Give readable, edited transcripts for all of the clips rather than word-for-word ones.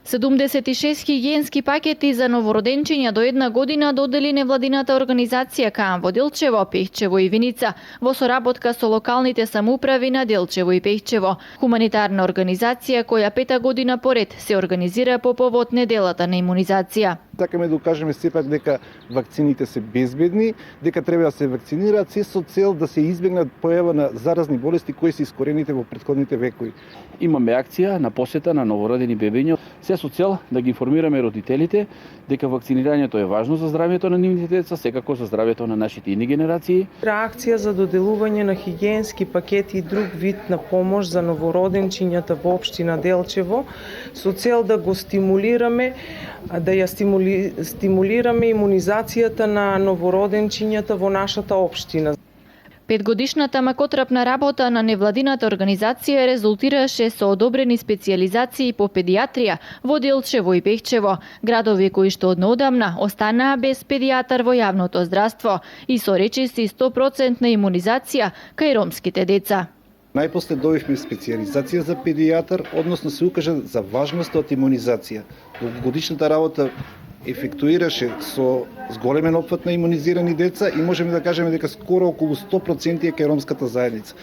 76 хигиенски пакети за новороденчиња до 1 година додели невладината организација КАМ во Делчево, Пехчево и Виница во соработка со локалните самоуправи на Делчево и Пехчево. Хуманитарна организација која 5-та година поред се организира по повод неделата на имунизација. Сакаме да укажеме сепак дека вакцините се безбедни, дека треба да се вакцинираат се со цел да се избегнат појава на заразни болести кои се искорените во претходните векови. Имаме акција на посета на новородени бебиња, се со цел да ги информираме родителите дека вакцинирањето е важно за здравјето на нивните деца, секако за здравјето на нашите идни генерации. Акција за доделување на хигиенски пакети и друг вид на помош за новороденчињата во општина Делчево со цел да го стимулираме, да ја стимулираме имунизацијата на новороденчињата во нашата општина. Петгодишната макотрапна работа на невладината организација резултираше со одобрени специјализации по педиатрија во Делчево и Пехчево, градови кои што однеодамна останаа без педијатар во јавното здравство и со речиси 100% имунизација кај ромските деца. Најпосле добивме специјализација за педијатар, односно се укажа за важноста од имунизација. Годишната работа ефектуираше со зголемен опфат на имунизирани деца и можеме да кажеме дека скоро околу 100% е кај ромската заедница.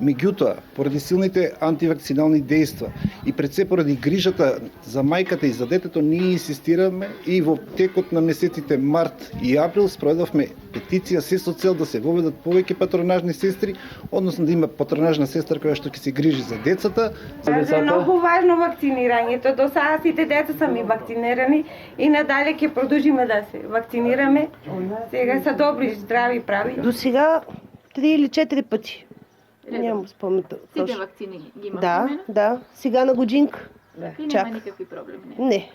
Меѓутоа, поради силните антивакцинални дејства и пред се поради грижата за мајката и за детето, ние инсистираме и во текот на месеците март и април спроведовме петиција се со цел да се воведат повеќе патронажни сестри, односно да има патронажна сестра која што ќе се грижи за децата. Е многу важно вакцинирањето. До сега сите деца са ми вакцинирани и надале ќе продолжиме да се вакцинираме. Сега са добри, здрави, прави. До сега 3 или 4 пати. Нямам спомен. Сите вакцини ги имате? Да. Сега на годинка. И нема никакви проблеми? Не.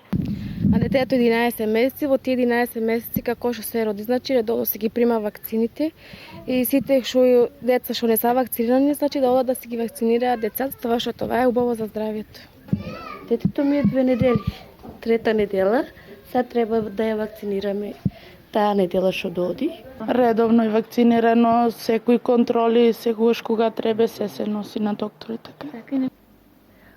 А детето 11 месеци, во тие 11 месеци како што се роди, значи редовно се ги прима вакцините и сите деца што не се вакцинирани, значи да одат да се ги вакцинираат децата, това е убаво за здравјето. Детето ми е 2 недели. 3-та недела, сега треба да ја вакцинираме таа недела што доди. Редовно е вакцинирано, секој контроли, секогаш кога треба се носи на доктор и така.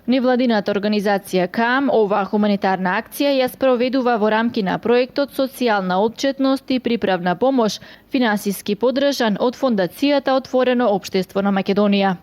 Невладината организација КАМ оваа хуманитарна акција ја спроведува во рамки на проектот Социјална отчетност и приправна помош, финансиски поддржан од Фондацијата Отворено општество на Македонија.